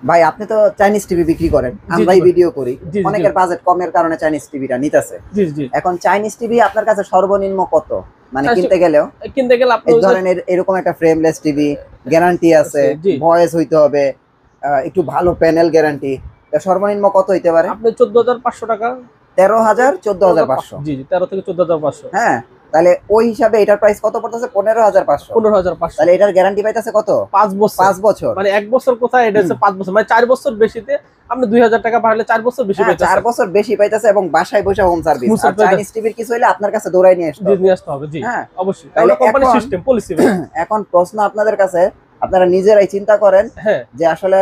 ভাই আপনি তো চাইনিজ টিভি বিক্রি করেন, আমরাই ভিডিও করি। অনেকের বাজেট কমের কারণে চাইনিজ টিভিটা নিতেছে। এখন চাইনিজ টিভি আপনার কাছে সর্বনিম্ন কত, মানে কিনতে গেলে আপনি ধরেন এরকম একটা ফ্রেমলেস টিভি, গ্যারান্টি আছে, ভয়েস হইতে হবে, একটু ভালো প্যানেল গ্যারান্টি, সর্বনিম্ন কত হইতে পারে? আপনি 14,500 টাকা। 13,000 14,500? জি জি, 13 থেকে 14,500। হ্যাঁ, তাহলে ওই হিসাবে এটার প্রাইস কত পড়তেছে? 15,500। 15,500। তাহলে এটার গ্যারান্টি পাইতেছে কত? 5 বছর। 5 বছর, মানে 1 বছর কোথায়, এটা হচ্ছে 5 বছর, মানে 4 বছর বেশিতে আপনি 2,000 টাকা বাড়লে 4 বছর বেশি পাইতেছেন। 4 বছর বেশি পাইতেছে এবং বাসায় বসে হোম সার্ভিস। আর চাইনিজ টিভির কিছু হইলে আপনার কাছে দৌড়াই নিয়ে আসতে হবে। জি হ্যাঁ, অবশ্যই। তাহলে কোম্পানি সিস্টেম পলিসি। এখন প্রশ্ন আপনাদের কাছে, আপনারা নিজেরাই চিন্তা করেন যে আসলে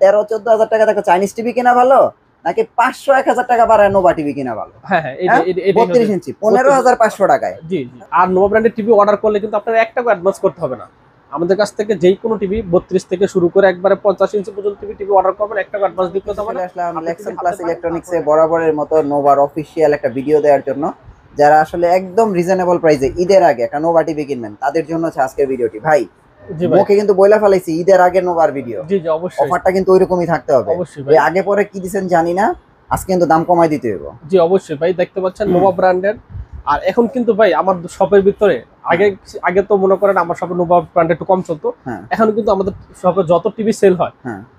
13-14,000 টাকা থেকে চাইনিজ টিভি কিনা ভালো, নাকি 500-1,000 টাকা বাড়ায় নোভা টিভি কিনা ভালো? হ্যাঁ হ্যাঁ, 32 ইঞ্চি 15,500 টাকায়। জি জি। আর নোভা ব্র্যান্ডের টিভি অর্ডার করলে কিন্তু আপনার 1 টাকা অ্যাডভান্স করতে হবে না। আমাদের কাছ থেকে যেই কোনো টিভি 32 থেকে শুরু করে একবারে 50 ইঞ্চি পর্যন্ত টিভি অর্ডার করবেন, 1 টাকা অ্যাডভান্স দিতে হবে না। আসলে লেক্সান প্লাস ইলেকট্রনিক্সে বরাবরের মতো নোভার অফিশিয়াল একটা ভিডিও দেওয়ার জন্য, যারা আসলে একদম রিজনেবল প্রাইসে ঈদের আগে একটা নোভা টিভি কিনবেন, তাদের জন্য হচ্ছে আজকের ভিডিওটি। ভাই মুখে কিন্তু বইলা ফেলাইছি ঈদের আগে নোভার ভিডিও। জি জি, অবশ্যই। অফারটা কিন্তু ওইরকমই থাকতে হবে। অবশ্যই ভাই, আগে পরে কি দিবেন জানি না, আজকে কিন্তু দাম কমাই দিতে হবে। জি অবশ্যই ভাই, দেখতে পাচ্ছেন নোভা ব্র্যান্ডের। আর এখন কিন্তু ভাই আমার শপের ভিতরে আগে তো মনে করেন আমার শপে নোভা ব্র্যান্ড একটু কম চলতো, এখন কিন্তু আমাদের শপে যত টিভি সেল হয়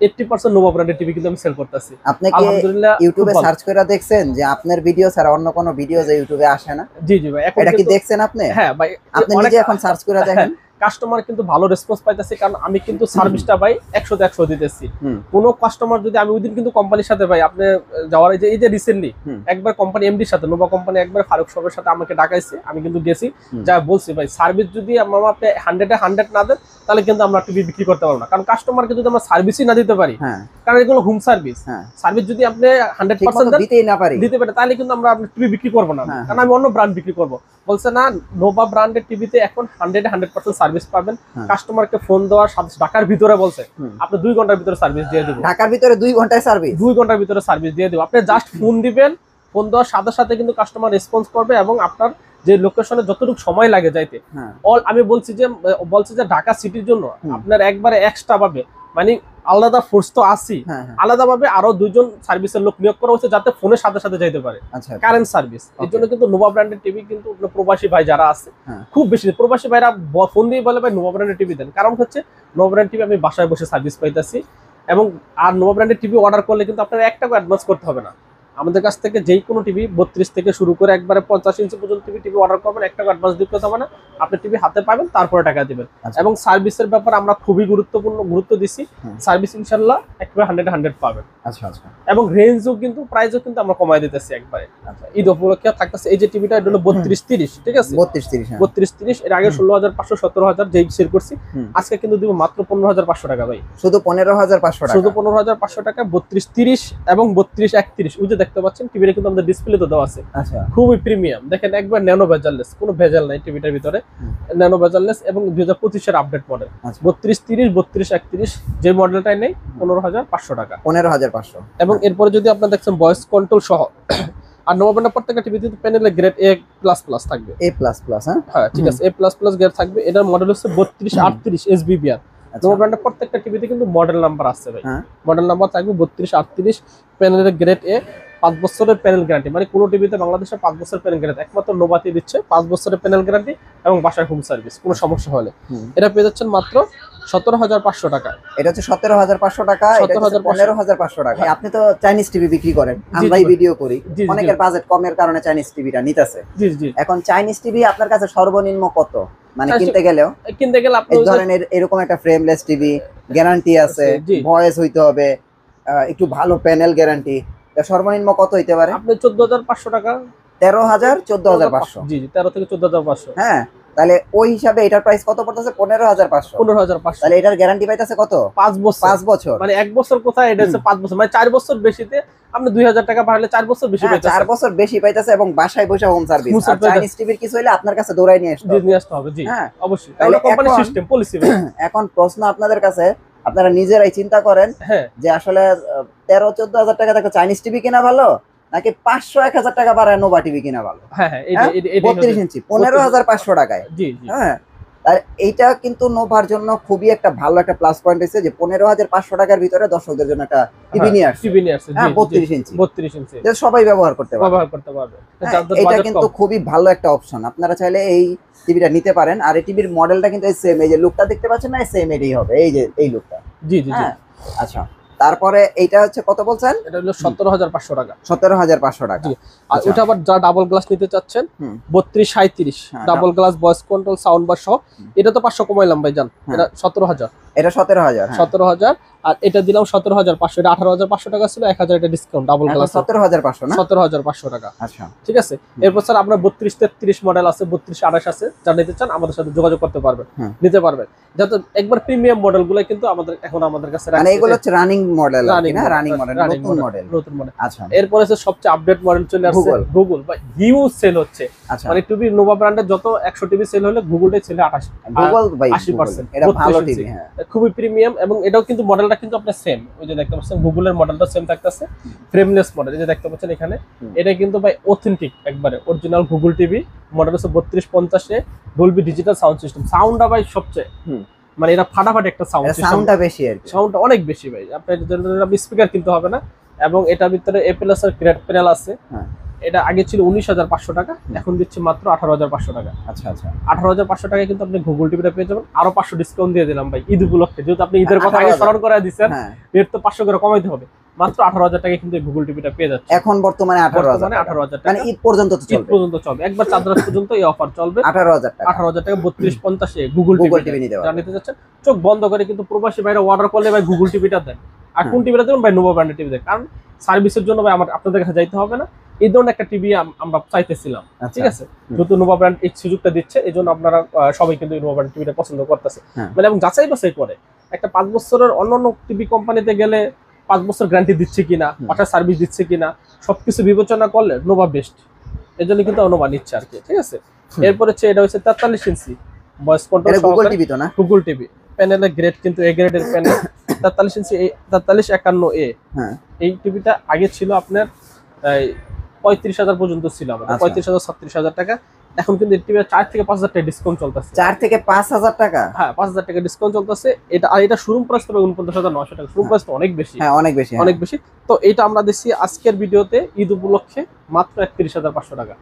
80% নোভা ব্র্যান্ডের টিভি কিন্তু আমি সেল করতেছি। আপনি কি ইউটিউবে সার্চ করে দেখছেন যে আপনার ভিডিও ছাড়া অন্য কোনো ভিডিও যে ইউটিউবে আসে না? জি জি ভাই, এটা কি দেখছেন আপনি? হ্যাঁ ভাই, আপনি নিজে এখন সার্চ করে দেখেন। কাস্টমার কিন্তু ভালো রেসপন্স পাইতেছে, কারণ আমি কিন্তু সার্ভিসটা ভাই 100 দিতেছি। কোনো কাস্টমার যদি, আমি ওইদিন কিন্তু কোম্পানির সাথে ভাই আপনি যাওয়ার এই যে রিসেন্টলি একবার কোম্পানি এমডির সাথে, নোভা কোম্পানি একবার ফারুক সাহেবের সাথে আমাকে ডাকাইছে, আমি কিন্তু গেছি, যা বলছি ভাই সার্ভিস যদি আপনি 100-এ 100 না দেন, তাহলে কিন্তু আমরা টিভি বিক্রি করতে পারবো না। কারণ কাস্টমারকে যদি আমরা সার্ভিসই না দিতে পারি, কারণ এগুলো হোম সার্ভিস, সার্ভিস যদি আপনি 100% দিতে পারে, তাহলে কিন্তু আমরা টিভি বিক্রি করবো না, কারণ আমি অন্য ব্র্যান্ড বিক্রি করবো। বলছে না, নোভা ব্র্যান্ডের টিভিতে এখন 100-এ 100% সার্ভিস পাবেন। কাস্টমারকে ফোন দেওয়ার সাথে ঢাকার ভিতরে বলছে আপনি 2 ঘন্টার ভিতরে সার্ভিস দিয়ে দেবো। ঢাকার ভিতরে 2 ঘন্টায় সার্ভিস? 2 ঘন্টার ভিতরে সার্ভিস দিয়ে দেবো। আপনি জাস্ট ফোন দিবেন, ফোন দেওয়ার সাথে সাথে কিন্তু কাস্টমার রেসপন্স করবে, এবং আপনার যে লোকেশনে যতটুকু সময় লাগে যাইতে, আমি বলছি যে ঢাকা সিটির জন্য আপনার একবারে এক্সট্রা ভাবে, মানে আলাদা ফোর্স তো আসি, আলাদাভাবে আরো 2 জন সার্ভিসের লোক নিয়োগ করা হচ্ছে, যাতে ফোনের সাথে সাথে যাইতে পারে কারেন্ট সার্ভিস। এর জন্য কিন্তু নোভা ব্র্যান্ডের টিভি কিন্তু প্রবাসী ভাই যারা আছে, খুব বেশি প্রবাসী ভাইরা ফোন দিয়ে বলে ভাই নোভা ব্র্যান্ডের টিভি দেন, কারণ হচ্ছে নোভা ব্র্যান্ড টিভি আমি বাসায় বসে সার্ভিস পাইতেছি। এবং আর নোভা ব্র্যান্ডের টিভি অর্ডার করলে কিন্তু আপনার 1 টাকা অ্যাডভান্স করতে হবে না। আমাদের কাছ থেকে যেই কোনো টিভি 32 থেকে শুরু করে একবারে 50 ইঞ্চি পর্যন্ত টিভি অর্ডার করবেন, 1 টাকা অ্যাডভান্স দিতে হবে না। আপনি টিভি হাতে পাবেন, তারপরে টাকা দিবেন। এবং সার্ভিসের ব্যাপারে আমরা খুবই গুরুত্ব দিছি। সার্ভিস ইনশাআল্লাহ একবারে 100-100 পাবেন। আচ্ছা আচ্ছা। এবং রেঞ্জও কিন্তু প্রাইসও কিন্তু আমরা কমায় দিতেছি একবারে। ঈদ উপলক্ষে থাকতেছে এই যে টিভিটা, এটা হলো 32-30, ঠিক আছে? 32-30 এর আগে 16,500 17,000 যেই সেল করছি, আজকে কিন্তু দিব মাত্র 15,500 টাকা ভাই। শুধু 15,500 টাকা? শুধু 15,500 টাকা। 32-30 এবং 32-31 ওই যে দেখতে পাচ্ছেন টিভিটা কিন্তু আমাদের ডিসপ্লে তো দেওয়া আছে। আচ্ছা, খুবই প্রিমিয়াম। দেখেন একবার ন্যানো ভেজাললেস, কোনো ভেজাল নাই টিভিটার ভিতরে, ন্যানো ভেজাললেস, এবং 2025 এর আপডেট মডেল। 32-30 32-31 যে মডেলটাই নেই 15,500 টাকা। 15,500। এবং এরপরে যদি আপনারা দেখছেন ভয়েস কন্ট্রোল সহ, আর নোভা ব্র্যান্ডের প্রত্যেকটা টিভিতে প্যানেলে গ্রেড A++ থাকবে। A++? হ্যাঁ ঠিক আছে, A++ গ্রেড থাকবে। এটার মডেল হচ্ছে 32-38 SBBR। নোভা ব্র্যান্ডের প্রত্যেকটা টিভিতে কিন্তু মডেল নাম্বার আছে ভাই, মডেল নাম্বার থাকবে 32-38, প্যানেলের গ্রেড A, 5 বছরের প্যানেল গ্যারান্টি। মানে কোনো টিভিতে বাংলাদেশে 5 বছরের প্যানেল গ্যারান্টি, একমাত্র নোভাতে দিচ্ছে 5 বছরের প্যানেল গ্যারান্টি এবং বাসায় হোম সার্ভিস কোনো সমস্যা হলে। এটা পেয়ে যাচ্ছেন মাত্র 17,500 টাকা। এটা হচ্ছে 17,500 টাকা, এটা হচ্ছে 15,500 টাকা। আপনি তো চাইনিজ টিভি বিক্রি করেন, আমরাই ভিডিও করি, অনেকের বাজেট কমের কারণে চাইনিজ টিভিটা নিতেছে। জি জি। এখন চাইনিজ টিভি আপনার কাছে সর্বনিম্ন কত, মানে কিনতে গেলে আপনি ধরেন এরকম একটা ফ্রেমলেস টিভি, গ্যারান্টি আছে, ভয়েস হইতে হবে, একটু ভালো প্যানেল গ্যারান্টি, সর্বনিম্ন কত হইতে পারে? আপনি 14,500 টাকা। 13,000 14,500? জি জি, 13 থেকে 14,500। হ্যাঁ, তাহলে ওই হিসাবে এটার প্রাইস কত পড়তেছে? 15,500। 15,500। তাহলে এটার গ্যারান্টি পাইতেছে কত? 5 বছর। 5 বছর, মানে 1 বছর কোথায়, এটা হচ্ছে 5 বছর, মানে 4 বছর বেশিতে আপনি 2,000 টাকা বাড়লে 4 বছর বেশি পাইতেছেন। 4 বছর বেশি পাইতেছে এবং বাসায় বসে হোম সার্ভিস। আর চাইনিজ টিভির কিছু হইলে আপনার কাছে দৌড়াই নিয়ে আসতে হবে। জি অবশ্যই, তাহলে কোম্পানি সিস্টেম পলিসি। এখন প্রশ্ন আপনাদের কাছে, আপনারা নিজেরাই চিন্তা করেন যে আসলে 13-14,000 টাকা থেকে চাইনিজ টিভি কিনা ভালো, নাকি 500-1,000 টাকা বাড়ায় নোভা টিভি কিনা ভালো? হ্যাঁ হ্যাঁ, 32 ইঞ্চি 15,500 টাকায়। জি জি। হ্যাঁ, আর এইটা কিন্তু নোভার জন্য খুবই একটা ভালো একটা প্লাস পয়েন্ট হয়েছে যে 15,500 টাকার ভিতরে দর্শকদের জন্য একটা টিভি নিয়ে আসছে। 32 ইঞ্চি, 32 ইঞ্চি যেটা সবাই ব্যবহার করতে পারবে। এটা কিন্তু খুবই ভালো একটা অপশন, আপনারা চাইলে এই টিভিটা নিতে পারেন। আর এই টিভির মডেলটা কিন্তু সেম, এই যে লুকটা দেখতে পাচ্ছেন না, সেম এটাই হবে, এই যে এই লুকটা। জি জি জি। আচ্ছা, তারপরে এইটা হচ্ছে কত বলছেন? এটা হলো 17,500 টাকা। 17,500 টাকা। আর ওটা আবার যা ডাবল গ্লাস নিতে চাচ্ছেন 32-37 double glass voice control sound bar সহ, এটা তো 500 কমাইলাম ভাই জান, এটা 17,000। এটা 17,000। 17,000 আর এটা দিলাম 17,500। এটা 18,500 টাকা ছিল, 1,000 এটা ডিসকাউন্ট ডাবল গ্লাস 17,500 না, 17,500 টাকা। আচ্ছা ঠিক আছে। এরপর স্যার আপনার 32-33 মডেল আছে, 32-28 আছে, যা নিতে চান আমাদের সাথে যোগাযোগ করতে পারবেন, নিতে পারবেন। যাতে একবার প্রিমিয়াম মডেল গুলো কিন্তু আমাদের কাছে মানে এগুলো হচ্ছে রানিং মডেল, রানিং মডেল, নতুন মডেল। আচ্ছা, এরপর আছে সবচেয়ে আপডেট মডেল চলে আসছে গুগল, ভাই হিউজ সেল হচ্ছে। মানে টিভি নোভা ব্র্যান্ডের যত 100 টিভি সেল হলে গুগলটাই সেল 80%। এটা ভালো টিভি, হ্যাঁ, খুবই প্রিমিয়াম। এবং এটাও কিন্তু মডেলটা কিন্তু আপনার সেম, ওই যে দেখতে পাচ্ছেন গুগলের মডেলটা সেম থাকতেছে, ফ্রেমলেস মডেল, এই যে দেখতে পাচ্ছেন এখানে। এটা কিন্তু ভাই অথেন্টিক একবারে অরিজিনাল গুগল টিভি। মডেল হচ্ছে 3250 ডলবি ডিজিটাল সাউন্ড সিস্টেম। সাউন্ডটা ভাই সবচেয়ে মানে এটা ফাটাফাটি একটা সাউন্ড সিস্টেম, সাউন্ডটা বেশি আর কি, সাউন্ডটা অনেক বেশি ভাই। আপনার জন্য স্পিকার কিনতে হবে না। এবং এটার ভিতরে এপ্লাস এর গ্রেড প্যানেল আছে। এটা আগে ছিল 19,500 টাকা, এখন দিচ্ছে মাত্র 18,500 টাকা। আচ্ছা আচ্ছা, 18,500 টাকায় কিন্তু আপনি গুগল টিভিটা পেয়ে যাবেন। আরো 500 ডিসকাউন্ট দিয়ে দিলাম ভাই ঈদ উপলক্ষে, যেহেতু আপনি ঈদের কথা আগে স্মরণ করে দিচ্ছেন, রেট তো 500 করে কমাইতে হবে। মাত্র 18,000 টাকায় কিন্তু গুগল টিভিটা পেয়ে যাচ্ছে এখন বর্তমানে 18,000 টাকা, মানে ঈদ পর্যন্ত চলবে, একবার চাঁদ রাত পর্যন্ত এই অফার চলবে। 18,000 টাকা, 3250 গুগল টিভি নিতে যাচ্ছেন। চোখ বন্ধ করে কিন্তু প্রবাসী ভাইরা অর্ডার করলে ভাই গুগল টিভিটা দেন। আর কোন টিভিটা দেবেন ভাই? নোভা ব্র্যান্ডের টিভি দেন, কারণ সার্ভিসের জন্য ভাই আপনাদের কাছে যাইতে হবে না। এই ধরনের একটা টিভি আমরা চাইতেছিলাম, ঠিক আছে। যেহেতু নোভা ব্র্যান্ড এই সুযোগটা দিচ্ছে, এই জন্য আপনারা সবাই কিন্তু নোভা ব্র্যান্ড টিভিটা পছন্দ করতেছে। মানে এবং যাচাই বাছাই করে একটা 5 বছরের অন্যান্য টিভি কোম্পানিতে গেলে 5 বছর গ্যারান্টি দিচ্ছে কিনা, বাসার সার্ভিস দিচ্ছে কিনা, সবকিছু বিবেচনা করলে নোভা বেস্ট। এই জন্য কিন্তু নোভা নিচ্ছে আর কি, ঠিক আছে। এরপর হচ্ছে এটা হচ্ছে 43 inch voice control Google TV, তো না গুগল টিভি প্যানেলের গ্রেড কিন্তু এ গ্রেডের প্যানেল। 43 ইঞ্চি 4351A। এই টিভিটা আগে ছিল আপনার 35,000 পর্যন্ত ছিল, আমাদের 35,000-36,000 টাকা। এখন কিন্তু এই টিভিটা 4 থেকে 5,000 টাকা ডিসকাউন্ট চলতেছে। 4 থেকে 5,000 টাকা, হ্যাঁ 5,000 টাকা ডিসকাউন্ট চলতেছে। এটা আর এটা শোরুম প্রাইস তবে 49,900 টাকা। শোরুম প্রাইস তো অনেক বেশি, হ্যাঁ অনেক বেশি, অনেক বেশি। তো এটা আমরা দিচ্ছি আজকের ভিডিওতে ঈদ উপলক্ষে মাত্র 31,500 টাকা।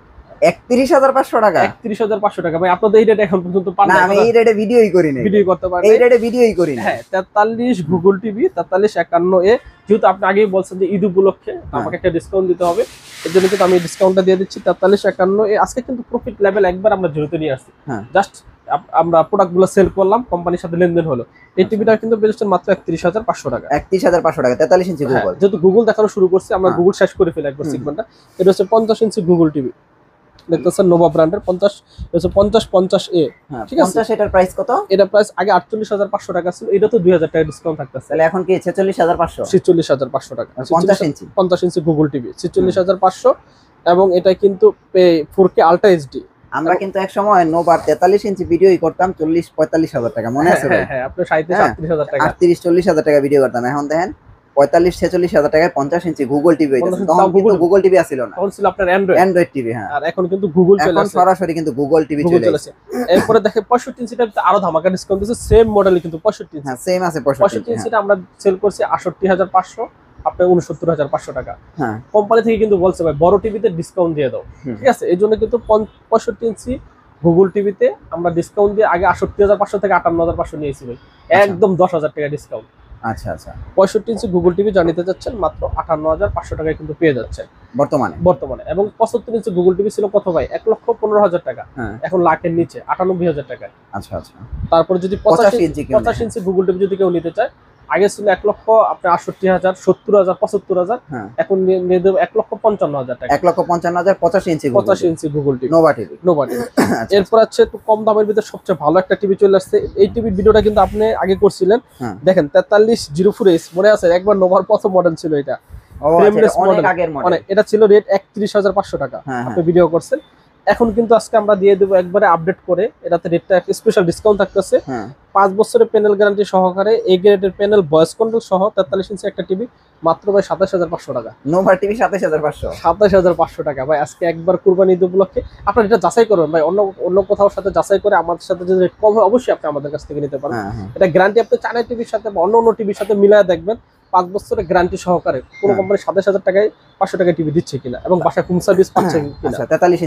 31,500 টাকা, 31,500 টাকা ভাই। আপনাদের এই রেট এখন পর্যন্ত পান না? আমি এই রেটে ভিডিওই করি না, ভিডিও করতে পারেন, এই রেটে ভিডিওই করি না। হ্যাঁ 43 গুগল টিভি 4351A। যেহেতু আপনি আগেই বলছেন যে ঈদ উপলক্ষে আমাকে একটা ডিসকাউন্ট দিতে হবে, এর জন্য কিন্তু আমি ডিসকাউন্টটা দিয়ে দিচ্ছি 4351A। আজকে কিন্তু প্রফিট লেভেল একবার আমরা জিরোতে নিয়ে আসছি, জাস্ট আমরা প্রোডাক্টগুলো সেল করলাম, কোম্পানির সাথে লেনদেন হলো। এই টিভিটা কিন্তু বেচছেন মাত্র 31,500 টাকা। 31,500 টাকা 43 ইঞ্চি গুগল। যেহেতু গুগল দেখানো শুরু করছে, আমরা গুগল শেষ করে ফেলি একবার সেগমেন্টটা। এটা হচ্ছে 50 ইঞ্চি গুগল টিভি, দেখতেছেন নোভা ব্র্যান্ডের 50-50A। ঠিক আছে, 50 এটার প্রাইস কত? এটা প্রাইস আগে 48,500 টাকা ছিল, এটা তো 2,000 টাকা ডিসকাউন্ট থাকতেছে। তাহলে এখন কি 46,500? 46,500 টাকা। 50 ইঞ্চি 50 ইঞ্চি গুগল টিভি 46,500। এবং এটা কিন্তু 4K আলট্রা এইচডি। আমরা কিন্তু এক সময় নোভার 43 ইঞ্চি ভিডিওই করতাম 40-45,000 টাকা, মনে আছে ভাই? হ্যাঁ আপনি 37-38,000 টাকা, 38-40,000 টাকা ভিডিও করতাম। এখন দেখেন 45-46,000 টাকায় 50 ইঞ্চি গুগল টিভি হইতাছে। তখন কিন্তু গুগল টিভি ছিল না, তখন ছিল আপনার অ্যান্ড্রয়েড টিভি। হ্যাঁ, আর এখন কিন্তু গুগল চলে আসছে, সরাসরি কিন্তু গুগল টিভি চলে আসছে। এরপরে দেখে 65 ইঞ্চিটা আরো ধামাকা ডিসকাউন্ট দিয়েছে, সেম মডেলই কিন্তু 65 ইঞ্চি। হ্যাঁ সেম আছে 65 ইঞ্চিটা আমরা সেল করছি 68,500, আপনার 69,500 টাকা। হ্যাঁ, কোম্পানি থেকে কিন্তু বলছে ভাই বড় টিভিতে ডিসকাউন্ট দিয়ে দাও, ঠিক আছে। এই জন্য কিন্তু 65 ইঞ্চি গুগল টিভিতে আমরা ডিসকাউন্ট দিয়ে আগে 68,500 থেকে 58,500 নিয়েছি ভাই, একদম 10,000 টাকা ডিসকাউন্ট। আচ্ছা আচ্ছা, 65 ইঞ্চি গুগল টিভি জানিতে যাচ্ছেন মাত্র 58,500 টাকায় কিন্তু পেয়ে যাচ্ছে বর্তমানে। এবং 75 ইঞ্চি গুগল টিভি ছিল কত ভাই? 1,15,000 টাকা, এখন লাখের নিচে 98,000 টাকা। আচ্ছা আচ্ছা, তারপর যদি 85 ইঞ্চি গুগল টিভি যদি কেউ নিতে চায়, আগে ছিল 1,68,000, 70,000, 75,000, এখন নিয়ে দেব 1,55,000 টাকা। 1,55,000 85 ইঞ্চি গুগল টিভি, নোভা টিভি। এরপর আছে একটু কম দামের ভিতরে সবচেয়ে ভালো একটা টিভি চলে আসছে। এই টিভির ভিডিওটা কিন্তু আপনি আগে করছিলেন, দেখেন 4304H, মনে আছে? একবার নোভার প্রথম মডেল ছিল এটা, ফ্রেমলেস মডেল, অনেক। এটা ছিল রেট 31,500 টাকা, আপনি ভিডিও করছেন। এখন কিন্তু আজকে আমরা দিয়ে দেবো একবারে আপডেট করে, এটাতে রেটটা একটা স্পেশাল ডিসকাউন্ট থাকতেছে। 5 বছরের প্যানেল গ্যারান্টি সহকারে এ গ্রেডের প্যানেল ভয়েস কন্ট্রোল সহ 43 ইঞ্চি একটা টিভি মাত্র ভাই 27500 টাকা। নোভা টিভি 27500, 27500 টাকা ভাই। আজকে একবার কুরবানি ঈদ উপলক্ষে আপনারা এটা যাচাই করবেন ভাই, অন্য কোথাও সাথে যাচাই করে আমাদের সাথে যদি রেট কম হয় অবশ্যই আপনি আমাদের কাছ থেকে নিতে পারেন। এটা গ্যারান্টি আপনি চায়না টিভির সাথে বা অন্য টিভির সাথে মিলায় দেখবেন 5 বছরের গ্যারান্টি সহকারে কোন কোম্পানি 27000 টাকায় 500 টাকা টিভি দিচ্ছে কিনা এবং বাসায় হোম সার্ভিস পাচ্ছে কিনা। 43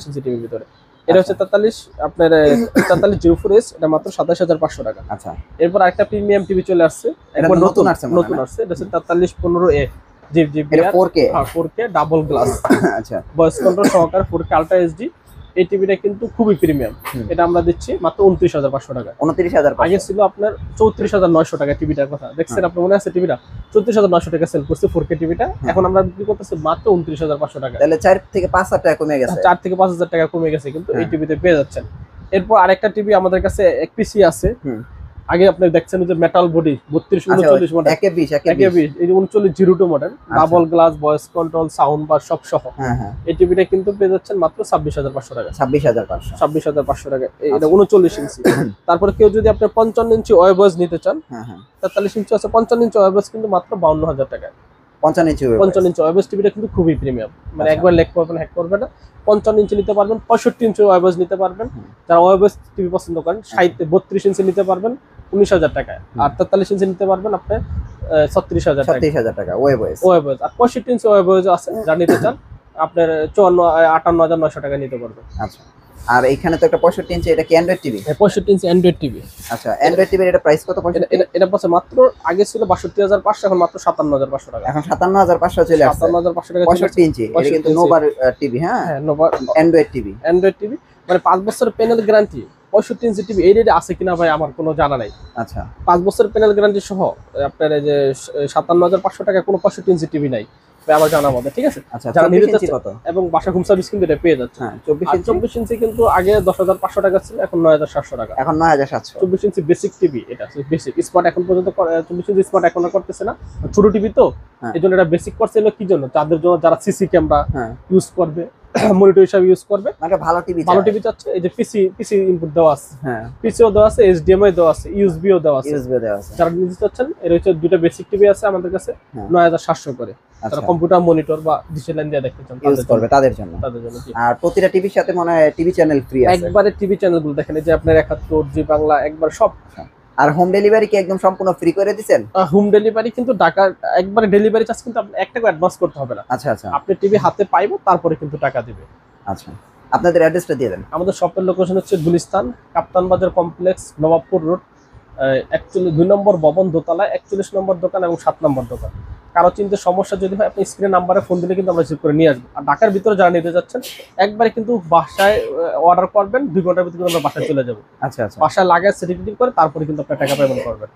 ইঞ্চি টিভির ভিতরে এটা হচ্ছে 43 আপনার 4304S, এটা মাত্র 27500 টাকা। আচ্ছা, এরপর আরেকটা প্রিমিয়াম টিভি চলে আসছে, একবার নতুন আসছে, এটা হচ্ছে 4315A। জি জি, এটা 4K, হ্যাঁ 4K ডাবল গ্লাস। আচ্ছা, ভয়েস কন্ট্রোল সহকারে 4K আলট্রা এইচডি। এই টিভিটা কিন্তু খুবই প্রিমিয়াম, এটা আমরা দিচ্ছি মাত্র 29500 টাকা। 29500, আগে ছিল আপনার 34900 টাকা টিভিটার কথা দেখছেন আপনার মনে আছে, টিভিটা 34900 টাকা সেল করছে 4K টিভিটা, এখন আমরা বিক্রি করতেছি মাত্র 29500 টাকা। তাহলে 4 থেকে 5000 টাকা কমে গেছে, 4 থেকে 5000 টাকা কমে গেছে কিন্তু এই টিভিতে পেয়ে যাচ্ছেন। এরপর আরেকটা টিভি আমাদের কাছে এক পিসি আছে, আগে আপনি দেখছেন যে মেটাল বডি 3239 মডেল, একে 20 এই যে 3902 model, double glass, voice control, sound bar সব সহ। এই টিভিটা কিন্তু পেয়ে যাচ্ছেন মাত্র 26500 টাকা। 26500 টাকা, এটা 39 ইঞ্চি। তারপরে কেউ যদি আপনি 55 ইঞ্চি ওয়েবস নিতে চান, 43 ইঞ্চি আছে, 55 ইঞ্চি ওয়েবস কিন্তু মাত্র 52000 টাকা। 55 ইঞ্চি ওয়েবস টিভিটা কিন্তু খুবই প্রিমিয়াম, মানে একবার লেগ করবেন হ্যাক করবে না। 55 ইঞ্চি নিতে পারবেন, 65 ইঞ্চি ওয়েবস নিতে পারবেন, যারা ওয়েবস টিভি পছন্দ করেন। 32 ইঞ্চি নিতে পারবেন 19000 টাকায়, আর 43 ইঞ্চি নিতে পারবেন আপনি 36000 টাকা ওয়েবস। আর 65 ইঞ্চি ওয়েবস আছে, যারা নিতে চান আপনার 58900 টাকা নিতে পারবেন। আচ্ছা, আর এখানে তো একটা 65 ইঞ্চি, এটা কি অ্যান্ড্রয়েড টিভি? 65 ইঞ্চি অ্যান্ড্রয়েড টিভি। আচ্ছা, অ্যান্ড্রয়েড টিভির এটা প্রাইস কত? এটা পাচ্ছে মাত্র, আগে ছিল 62500, এখন মাত্র 57500 টাকা। এখন 57500 চলে আসছে, 57500 টাকা। 65 ইঞ্চি, এটা কিন্তু নোভার টিভি। হ্যাঁ, নোভার অ্যান্ড্রয়েড টিভি, মানে 5 বছরের প্যানেল গ্যারান্টি। 65 ইঞ্চি টিভি এই রেটে আছে কিনা ভাই আমার কোনো জানা নাই। আচ্ছা, 5 বছরের প্যানেল গ্যারান্টি সহ আপনার এই যে 57500 টাকা কোনো 65 ইঞ্চি টিভি নাই আমার জানা মতে, ঠিক আছে। আচ্ছা, যারা নিতে চাচ্ছে এবং বাসা হোম সার্ভিস কিন্তু এটা পেয়ে যাচ্ছে। 24 ইঞ্চি কিন্তু আগে 10500 টাকা ছিল, এখন 9700 টাকা। এখন 9700। 24 ইঞ্চি বেসিক টিভি, এটা বেসিক স্মার্ট এখন পর্যন্ত 24 ইঞ্চি স্মার্ট এখন করতেছে না, ছোট টিভি তো এইজন্য এটা বেসিক করছে। কি জন্য? তাদের জন্য যারা সিসি ক্যামেরা ইউজ করবে, মনিটর হিসেবে ইউজ করবে, মানে ভালো টিভি চাচ্ছে। এই যে পিসি ইনপুট দেওয়া আছে, পিসিও দেওয়া আছে, এইচডিএমআই দেওয়া আছে, ইউএসবিও দেওয়া আছে। যারা নিতে চাচ্ছেন, এর হচ্ছে দুটো বেসিক টিভি আছে আমাদের কাছে 9700 করে। যারা কম্পিউটার, মনিটর বা ডিজিটাল লাইন দিয়ে দেখতে চান ইউজ করবে তাদের জন্য। আর প্রতিটা টিভির সাথে মনে হয় টিভি চ্যানেল ফ্রি আছে, একবারে টিভি চ্যানেলগুলো দেখেন, যে আপনার 71, জি বাংলা, একবার সব। আর হোম ডেলিভারি কি একদম সম্পূর্ণ ফ্রি করে দিবেন? হোম ডেলিভারি কিন্তু ঢাকা একবারে ডেলিভারি চার্জ কিন্তু আপনি 1 টাকা অ্যাডভান্স করতে হবে না। আচ্ছা আচ্ছা, আপনি টিভি হাতে পাইবো তারপরে কিন্তু টাকা দিবে। আচ্ছা, আপনাদের অ্যাড্রেসটা দিয়ে দেন। আমাদের শপের লোকেশন হচ্ছে গুলিস্তান কাপ্তান বাজার কমপ্লেক্স, নবাবপুর রোড, 2 নম্বর ভবন, দোতলা, 41 নম্বর দোকান এবং 7 নম্বর দোকান। কারো চিন্তা সমস্যা যদি হয় আপনি স্ক্রিনে নাম্বারে ফোন দিলে কিন্তু আমরা রিসিভ করে নিয়ে আসবো। আর ঢাকার ভিতরে যারা নিতে যাচ্ছেন একবারে কিন্তু বাসায় অর্ডার করবেন, 2 ঘন্টার ভিতরে আমরা বাসায় চলে যাবো। আচ্ছা আচ্ছা, বাসায় লাগায় সেটিং করে তারপরে কিন্তু আপনার টাকা পেমেন্ট করবেন।